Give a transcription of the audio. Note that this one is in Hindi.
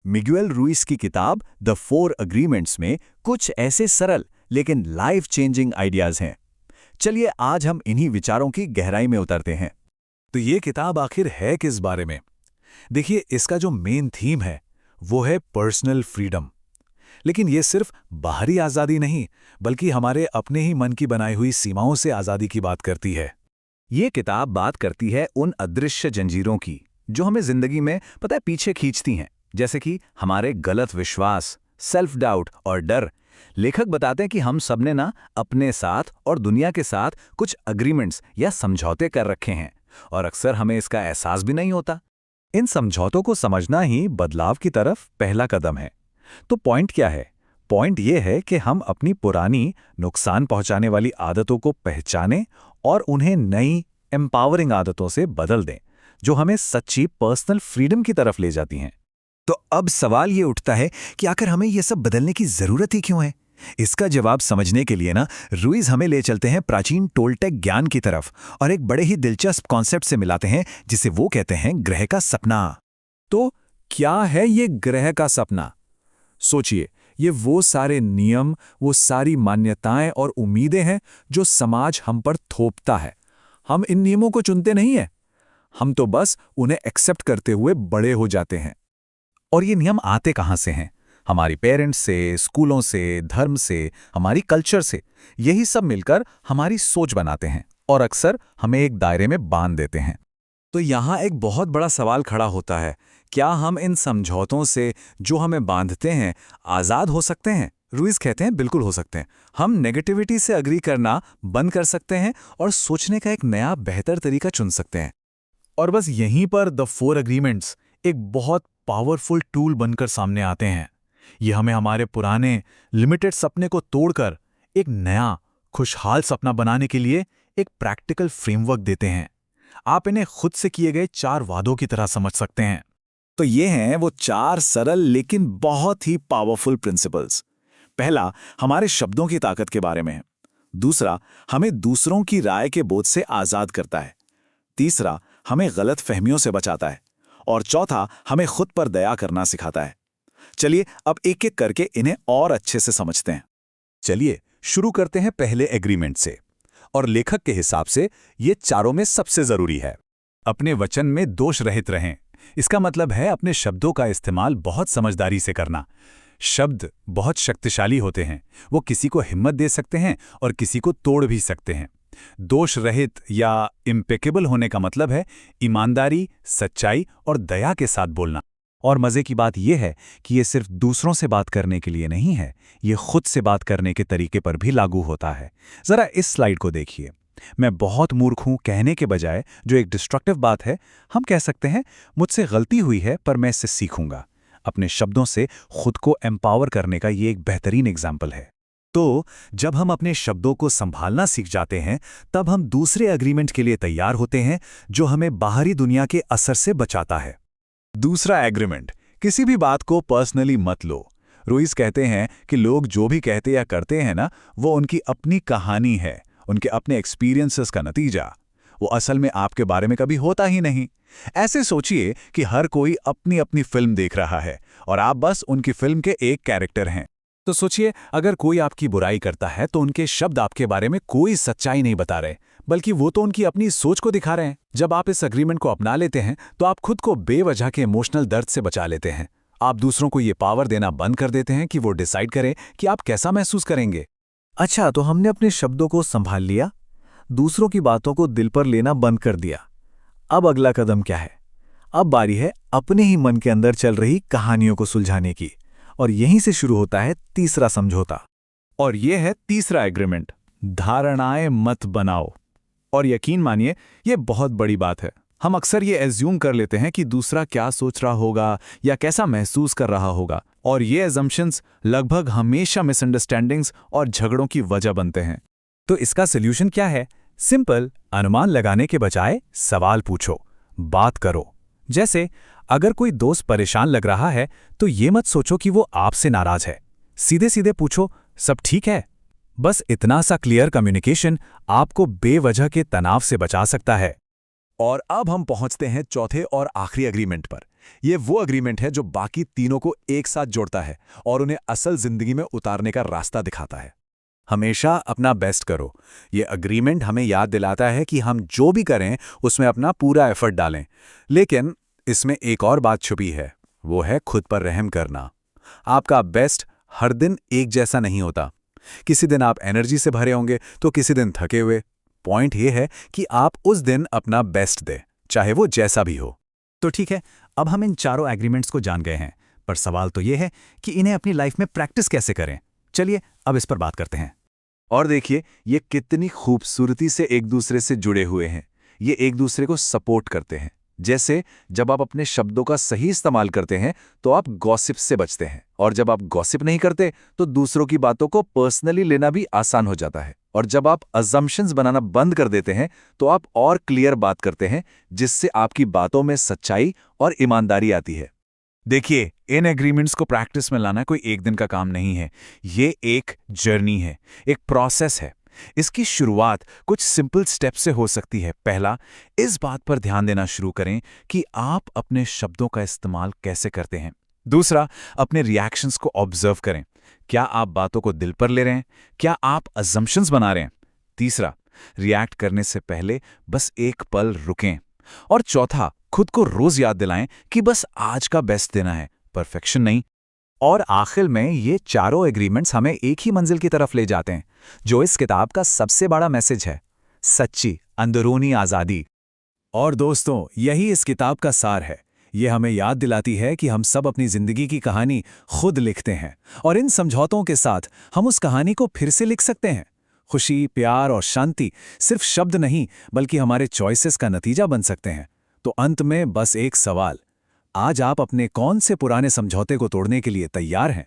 मिगुएल रुइस की किताब द 4 अग्रीमेंट्स में कुछ ऐसे सरल लेकिन लाइफ चेंजिंग आइडियाज हैं। चलिए आज हम इन्हीं विचारों की गहराई में उतरते हैं। तो ये किताब आखिर है किस बारे में? देखिए, इसका जो मेन थीम है वो है पर्सनल फ्रीडम। लेकिन ये सिर्फ बाहरी आज़ादी नहीं, बल्कि हमारे अपने ही मन की बनाई हुई सीमाओं से आज़ादी की बात करती है। ये किताब बात करती है उन अदृश्य जंजीरों की जो हमें जिंदगी में पता है पीछे खींचती हैं, जैसे कि हमारे गलत विश्वास, सेल्फ डाउट और डर। लेखक बताते हैं कि हम सबने ना अपने साथ और दुनिया के साथ कुछ अग्रीमेंट्स या समझौते कर रखे हैं और अक्सर हमें इसका एहसास भी नहीं होता। इन समझौतों को समझना ही बदलाव की तरफ पहला कदम है। तो पॉइंट क्या है? पॉइंट ये है कि हम अपनी पुरानी नुकसान पहुंचाने वाली आदतों को पहचानें और उन्हें नई एम्पावरिंग आदतों से बदल दें, जो हमें सच्ची पर्सनल फ्रीडम की तरफ ले जाती हैं। तो अब सवाल ये उठता है कि आखिर हमें ये सब बदलने की जरूरत ही क्यों है? इसका जवाब समझने के लिए ना रुइस हमें ले चलते हैं प्राचीन टोल्टेक ज्ञान की तरफ और एक बड़े ही दिलचस्प कॉन्सेप्ट से मिलाते हैं, जिसे वो कहते हैं ग्रह का सपना। तो क्या है ये ग्रह का सपना? सोचिए, ये वो सारे नियम, वो सारी मान्यताएं और उम्मीदें हैं जो समाज हम पर थोपता है। हम इन नियमों को चुनते नहीं हैं, हम तो बस उन्हें एक्सेप्ट करते हुए बड़े हो जाते हैं। और ये नियम आते कहाँ से हैं? हमारी पेरेंट्स से, स्कूलों से, धर्म से, हमारी कल्चर से। यही सब मिलकर हमारी सोच बनाते हैं और अक्सर हमें एक दायरे में बांध देते हैं। तो यहाँ एक बहुत बड़ा सवाल खड़ा होता है, क्या हम इन समझौतों से जो हमें बांधते हैं आज़ाद हो सकते हैं? रुइस कहते हैं बिल्कुल हो सकते हैं। हम नेगेटिविटी से अग्री करना बंद कर सकते हैं और सोचने का एक नया बेहतर तरीका चुन सकते हैं। और बस यहीं पर द 4 अग्रीमेंट्स एक बहुत पावरफुल टूल बनकर सामने आते हैं। ये हमें हमारे पुराने लिमिटेड सपने को तोड़कर एक नया खुशहाल सपना बनाने के लिए एक प्रैक्टिकल फ्रेमवर्क देते हैं। आप इन्हें खुद से किए गए 4 वादों की तरह समझ सकते हैं। तो ये हैं वो 4 सरल लेकिन बहुत ही पावरफुल प्रिंसिपल्स। पहला हमारे शब्दों की ताकत के बारे में है। दूसरा, हमें दूसरों की राय के बोझ से आज़ाद करता है। तीसरा, हमें गलत फहमियों से बचाता है। और चौथा, हमें खुद पर दया करना सिखाता है। चलिए अब एक एक करके इन्हें और अच्छे से समझते हैं। चलिए शुरू करते हैं पहले एग्रीमेंट से। और लेखक के हिसाब से ये चारों में सबसे जरूरी है। अपने वचन में दोष रहित रहें। इसका मतलब है अपने शब्दों का इस्तेमाल बहुत समझदारी से करना। शब्द बहुत शक्तिशाली होते हैं, वो किसी को हिम्मत दे सकते हैं और किसी को तोड़ भी सकते हैं। दोष रहित या इम्पेकेबल होने का मतलब है ईमानदारी, सच्चाई और दया के साथ बोलना। और मजे की बात यह है कि ये सिर्फ दूसरों से बात करने के लिए नहीं है, ये खुद से बात करने के तरीके पर भी लागू होता है। जरा इस स्लाइड को देखिए। मैं बहुत मूर्ख हूं कहने के बजाय जो एक डिस्ट्रक्टिव बात है, हम कह सकते हैं मुझसे गलती हुई है पर मैं इससे सीखूंगा। अपने शब्दों से खुद को एम्पावर करने का ये एक बेहतरीन एग्जाम्पल है। तो जब हम अपने शब्दों को संभालना सीख जाते हैं, तब हम दूसरे एग्रीमेंट के लिए तैयार होते हैं जो हमें बाहरी दुनिया के असर से बचाता है। दूसरा एग्रीमेंट, किसी भी बात को पर्सनली मत लो। रुइस कहते हैं कि लोग जो भी कहते या करते हैं ना, वो उनकी अपनी कहानी है, उनके अपने एक्सपीरियंसेस का नतीजा। वो असल में आपके बारे में कभी होता ही नहीं। ऐसे सोचिए कि हर कोई अपनी अपनी फिल्म देख रहा है और आप बस उनकी फिल्म के एक कैरेक्टर हैं। तो सोचिए, अगर कोई आपकी बुराई करता है तो उनके शब्द आपके बारे में कोई सच्चाई नहीं बता रहे, बल्कि वो तो उनकी अपनी सोच को दिखा रहे हैं। जब आप इस अग्रीमेंट को अपना लेते हैं तो आप खुद को बेवजह के इमोशनल दर्द से बचा लेते हैं। आप दूसरों को ये पावर देना बंद कर देते हैं कि वो डिसाइड करें कि आप कैसा महसूस करेंगे। अच्छा, तो हमने अपने शब्दों को संभाल लिया, दूसरों की बातों को दिल पर लेना बंद कर दिया। अब अगला कदम क्या है? अब बारी है अपने ही मन के अंदर चल रही कहानियों को सुलझाने की। और यहीं से शुरू होता है तीसरा समझौता। और यह है तीसरा एग्रीमेंट, धारणाएं मत बनाओ। और यकीन मानिए, यह बहुत बड़ी बात है। हम अक्सर ये एज्यूम कर लेते हैं कि दूसरा क्या सोच रहा होगा या कैसा महसूस कर रहा होगा, और ये एजम्पशंस लगभग हमेशा मिसअंडरस्टैंडिंग्स और झगड़ों की वजह बनते हैं। तो इसका सॉल्यूशन क्या है? सिंपल, अनुमान लगाने के बजाय सवाल पूछो, बात करो। जैसे अगर कोई दोस्त परेशान लग रहा है तो ये मत सोचो कि वो आपसे नाराज है। सीधे सीधे पूछो, सब ठीक है? बस इतना सा क्लियर कम्युनिकेशन आपको बेवजह के तनाव से बचा सकता है। और अब हम पहुंचते हैं चौथे और आखिरी एग्रीमेंट पर। ये वो अग्रीमेंट है जो बाकी तीनों को एक साथ जोड़ता है और उन्हें असल जिंदगी में उतारने का रास्ता दिखाता है। हमेशा अपना बेस्ट करो। ये अग्रीमेंट हमें याद दिलाता है कि हम जो भी करें उसमें अपना पूरा एफर्ट डालें। लेकिन इसमें एक और बात छुपी है, वो है खुद पर रहम करना। आपका बेस्ट हर दिन एक जैसा नहीं होता। किसी दिन आप एनर्जी से भरे होंगे तो किसी दिन थके हुए। पॉइंट ये है कि आप उस दिन अपना बेस्ट दें, चाहे वो जैसा भी हो। तो ठीक है, अब हम इन चारों एग्रीमेंट्स को जान गए हैं, पर सवाल तो ये है कि इन्हें अपनी लाइफ में प्रैक्टिस कैसे करें। चलिए अब इस पर बात करते हैं। और देखिए ये कितनी खूबसूरती से एक दूसरे से जुड़े हुए हैं। ये एक दूसरे को सपोर्ट करते हैं। जैसे जब आप अपने शब्दों का सही इस्तेमाल करते हैं तो आप गॉसिप से बचते हैं, और जब आप गॉसिप नहीं करते तो दूसरों की बातों को पर्सनली लेना भी आसान हो जाता है। और जब आप अजम्पशंस बनाना बंद कर देते हैं तो आप और क्लियर बात करते हैं, जिससे आपकी बातों में सच्चाई और ईमानदारी आती है। देखिए, इन एग्रीमेंट्स को प्रैक्टिस में लाना कोई एक दिन का काम नहीं है। ये एक जर्नी है, एक प्रोसेस है। इसकी शुरुआत कुछ सिंपल स्टेप से हो सकती है। पहला, इस बात पर ध्यान देना शुरू करें कि आप अपने शब्दों का इस्तेमाल कैसे करते हैं। दूसरा, अपने रिएक्शंस को ऑब्जर्व करें। क्या आप बातों को दिल पर ले रहे हैं? क्या आप अजम्पशंस बना रहे हैं? तीसरा, रिएक्ट करने से पहले बस एक पल रुकें। और चौथा, खुद को रोज याद दिलाएं कि बस आज का बेस्ट देना है, परफेक्शन नहीं। और आखिर में ये चारों एग्रीमेंट्स हमें एक ही मंजिल की तरफ ले जाते हैं, जो इस किताब का सबसे बड़ा मैसेज है, सच्ची अंदरूनी आज़ादी। और दोस्तों, यही इस किताब का सार है। ये हमें याद दिलाती है कि हम सब अपनी जिंदगी की कहानी खुद लिखते हैं, और इन समझौतों के साथ हम उस कहानी को फिर से लिख सकते हैं। खुशी, प्यार और शांति सिर्फ शब्द नहीं, बल्कि हमारे चॉइसेस का नतीजा बन सकते हैं। तो अंत में बस एक सवाल, आज आप अपने कौन से पुराने समझौते को तोड़ने के लिए तैयार हैं?